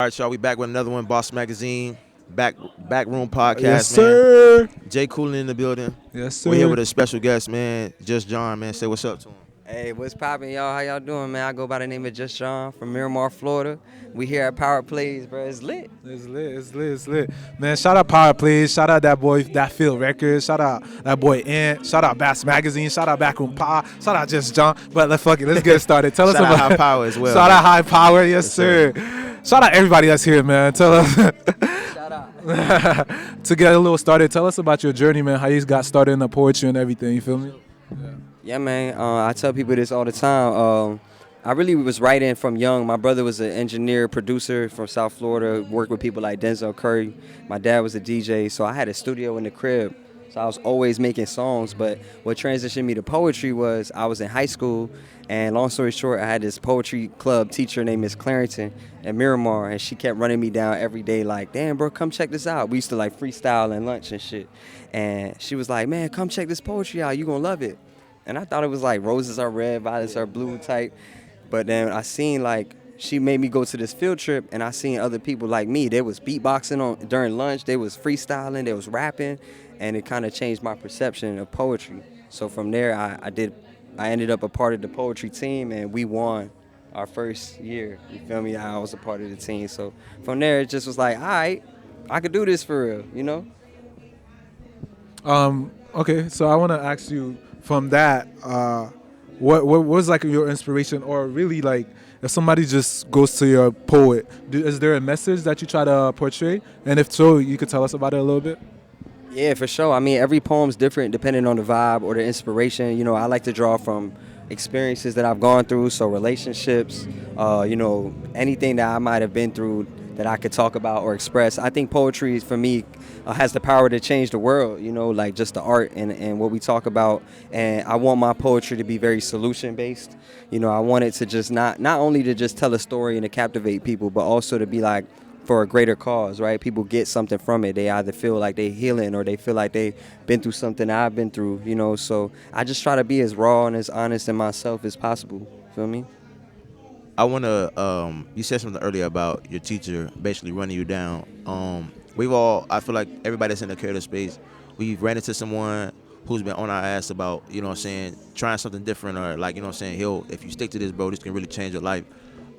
All right, y'all. We back with another one, Boss Magazine, BackRoom Yes, podcast, man. sir. Jay Coolin in the building. Yes, We're here sir. with a special guest, man. Just John, man. Say what's up to him. Hey, what's poppin', y'all? How y'all doing, man? I go by the name of Just John from Miramar, Florida. We here at Power Plays, bro. It's lit. It's lit. It's lit. It's lit. Man, shout out Power Plays. Shout out that boy, that Field Records. Shout out that boy Ant. Shout out BAS Magazine. Shout out Backroom Pa. Shout out Just John. But let's fuck it. Let's get started. Tell us Shout out about High Power as well. Shout man. out High Power. Yes, Yes, sir. sir. Shout out everybody that's here, man. Tell us Shout out. to get a little started. Tell us about your journey, man. How you got started in the poetry and everything. You feel me? Yeah, man. I tell people this all the time. I really was writing from young. My brother was an engineer, producer from South Florida, worked with people like Denzel Curry. My dad was a DJ, so I had a studio in the crib. So I was always making songs. But what transitioned me to poetry was I was in high school, and long story short, I had this poetry club teacher named Miss Clarendon at Miramar, and she kept running me down every day like, damn, bro, come check this out. We used to like freestyle and lunch and shit. And she was like, man, come check this poetry out. You gonna love it. And I thought it was like roses are red, violets are blue type. But then I seen like she made me go to this field trip, and I seen other people like me. They was beatboxing on during lunch. They was freestyling. They was rapping, and it kind of changed my perception of poetry. So from there, I ended up a part of the poetry team, and we won our first year. You feel me? I was a part of the team. So from there, it just was like, all right, I could do this for real, you know? Okay, so I want to ask you from that, what was like your inspiration, or really like if somebody just goes to your poet, is there a message that you try to portray? And if so, you could tell us about it a little bit. Yeah, for sure. I mean, every poem's different depending on the vibe or the inspiration. You know, I like to draw from experiences that I've gone through, so relationships, anything that I might have been through that I could talk about or express. I think poetry, for me, has the power to change the world, like just the art and what we talk about. And I want my poetry to be very solution-based. I want it to just not only to just tell a story and to captivate people, but also to be like, for a greater cause, right? People get something from it. They either feel like they healing or they feel like they've been through something I've been through, So I just try to be as raw and as honest in myself as possible. Feel me? I want to. You said something earlier about your teacher basically running you down. I feel like everybody that's in the creative space, we've ran into someone who's been on our ass about, trying something different, or like, if you stick to this, bro, this can really change your life.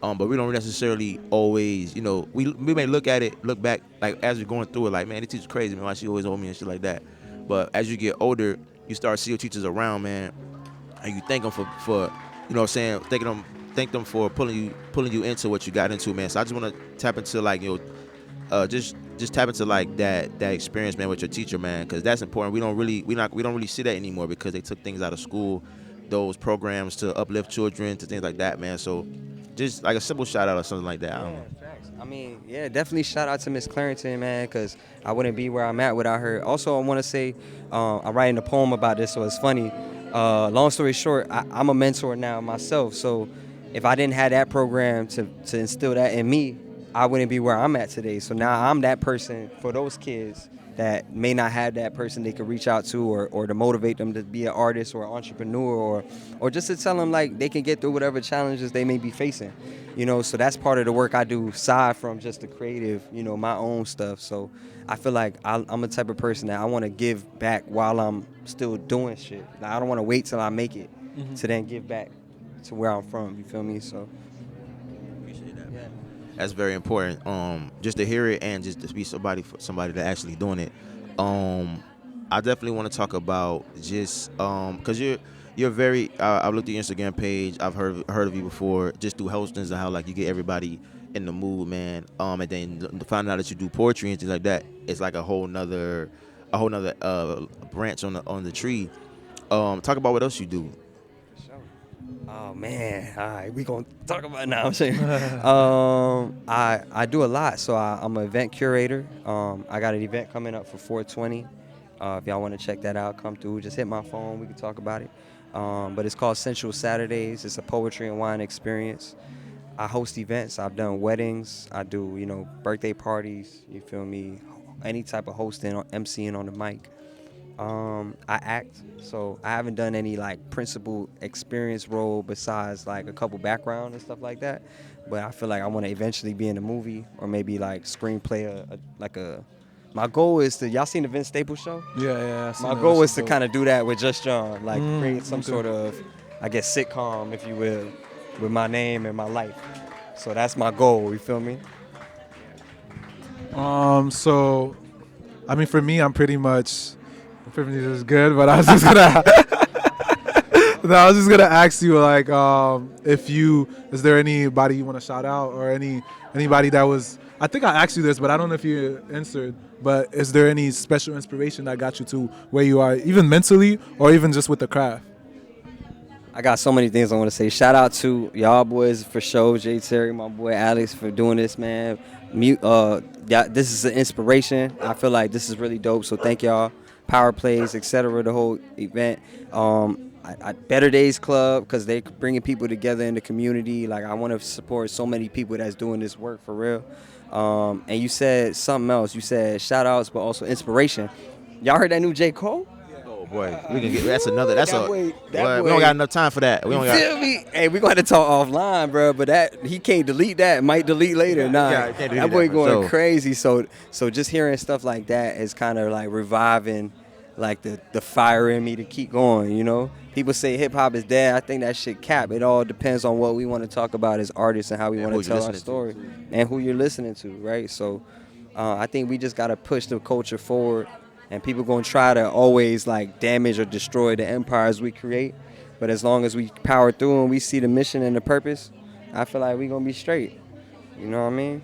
But we don't necessarily always, we may look back, like as you're going through it, like, man, this teacher's crazy, man, why she always owe me and shit like that. But as you get older, you start seeing your teachers around, man, and you thank them for thank them for pulling you into what you got into, man. So I just want to tap into like, just tap into like that experience, man, with your teacher, man, because that's important. We don't really see that anymore because they took things out of school, those programs to uplift children, to things like that, man. So just like a simple shout out or something like that. I don't Yeah, know. facts. I mean, yeah, definitely shout out to Miss Clarendon, man, because I wouldn't be where I'm at without her. Also, I want to say, I'm writing a poem about this, so it's funny. Long story short, I'm a mentor now myself, so if I didn't have that program to instill that in me, I wouldn't be where I'm at today. So now I'm that person for those kids that may not have that person they could reach out to, or to motivate them to be an artist or an entrepreneur, or just to tell them like they can get through whatever challenges they may be facing. So that's part of the work I do aside from just the creative, my own stuff. So I feel like I'm a type of person that I want to give back while I'm still doing shit. Like, I don't want to wait till I make it to then give back to where I'm from. You feel me? So Appreciate that, yeah. man. That's very important. Just to hear it and just to be somebody that actually doing it. I definitely want to talk about just because you're very. I've looked at your Instagram page. I've heard of you before, just through hostings and how like you get everybody in the mood, man. And then to find out that you do poetry and things like that, it's like a whole nother branch on the tree. Talk about what else you do. Oh man, all right, we gonna talk about it now. I'm saying, I do a lot. So I'm an event curator. I got an event coming up for 420. If y'all want to check that out, come through. Just hit my phone. We can talk about it. But it's called Sensual Saturdays. It's a poetry and wine experience. I host events. I've done weddings. I do, birthday parties. You feel me? Any type of hosting, or emceeing on the mic. I act, so I haven't done any like principal experience role besides like a couple background and stuff like that. but I feel like I want to eventually be in a movie or maybe like screenplay like a. My goal is to y'all seen the Vince Staples show? Yeah. I seen My that. goal That is shit to dope. kind of do that with Just John, like create some Okay. sort of, I guess, sitcom, if you will, with my name and my life. So that's my goal. You feel me? So, I mean, for me, I'm pretty much just good. But I was just gonna, no, I was just gonna ask you, like, if you, is there anybody you want to shout out, or anybody that was? I think I asked you this, but I don't know if you answered. But is there any special inspiration that got you to where you are, even mentally, or even just with the craft? I got so many things I want to say. Shout out to y'all boys for sure, Jay Terry, my boy Alex for doing this, man. This is an inspiration. I feel like this is really dope. So thank y'all. Power plays, etc. The whole event. Better Days Club because they bringing people together in the community. Like I want to support so many people that's doing this work for real. And you said something else. You said shout outs, but also inspiration. Y'all heard that new J Cole? Oh boy, we can get that's another. That's That a. boy- that Boy, we boy- don't got enough time for that. We You don't got. feel me? Hey, we gonna have to talk offline, bro. But that he can't delete that. Might delete later. Nah, yeah, he can't delete that boy that for going sure. crazy. So just hearing stuff like that is kind of like reviving, like the fire in me to keep going. You know, people say hip hop is dead. I think that shit cap. It all depends on what we want to talk about as artists and how we want who to you're tell our listening to. story and who you're listening to, right? So, I think we just gotta push the culture forward. And people gonna try to always like damage or destroy the empires we create. But as long as we power through and we see the mission and the purpose, I feel like we gonna be straight. You know what I mean?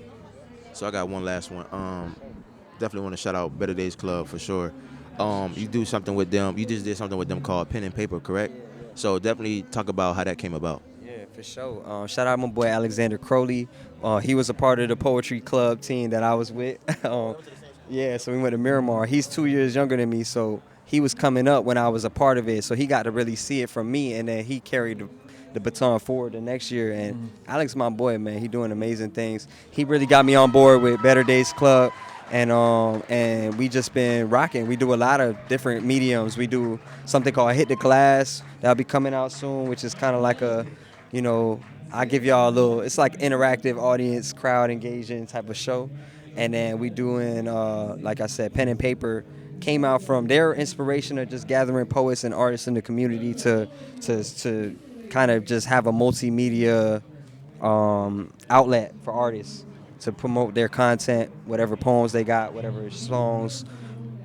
So I got one last one. Definitely want to shout out Better Days Club for sure. You do something with them. You just did something with them called Pen and Paper, correct? So definitely talk about how that came about. Yeah, for sure. Shout out my boy Alexander Crowley. He was a part of the poetry club team that I was with. Yeah, so we went to Miramar. He's 2 years younger than me, so he was coming up when I was a part of it. So he got to really see it from me, and then he carried the baton forward the next year. And Alex, my boy, man, he doing amazing things. He really got me on board with Better Days Club, and we just been rocking. We do a lot of different mediums. We do something called Hit the Glass that'll be coming out soon, which is kind of like a, you know, I give y'all a little. It's like interactive audience, crowd engaging type of show. And then we doing, like I said, Pen and Paper came out from their inspiration of just gathering poets and artists in the community to kind of just have a multimedia outlet for artists to promote their content, whatever poems they got, whatever songs,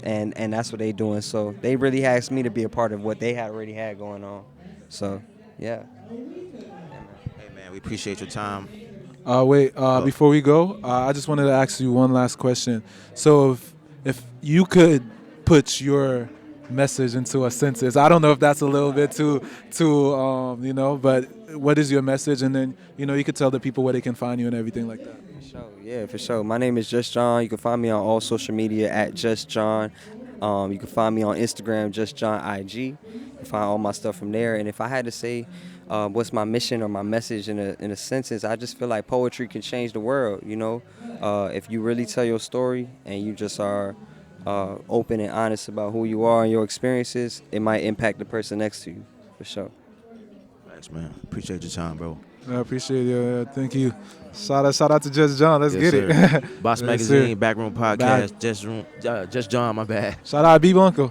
and that's what they doing. So they really asked me to be a part of what they had already had going on. So yeah. Hey man, we appreciate your time. Before we go, I just wanted to ask you one last question. So, if you could put your message into a sentence, I don't know if that's a little bit too, but what is your message? And then, you could tell the people where they can find you and everything like that. For sure, yeah, for sure. My name is Just John. You can find me on all social media at Just John. You can find me on Instagram, Just John IG. You can find all my stuff from there. And if I had to say what's my mission or my message in a sentence, I just feel like poetry can change the world. If you really tell your story and you just are open and honest about who you are and your experiences, it might impact the person next to you, for sure. Thanks, man. Appreciate your time, bro. I appreciate it. Thank you. Shout out to Just John. Let's Yes, get sir. it. Boss Yes, Magazine, sir. BackRoom Podcast, Just John, my bad. Shout out Beeb Uncle.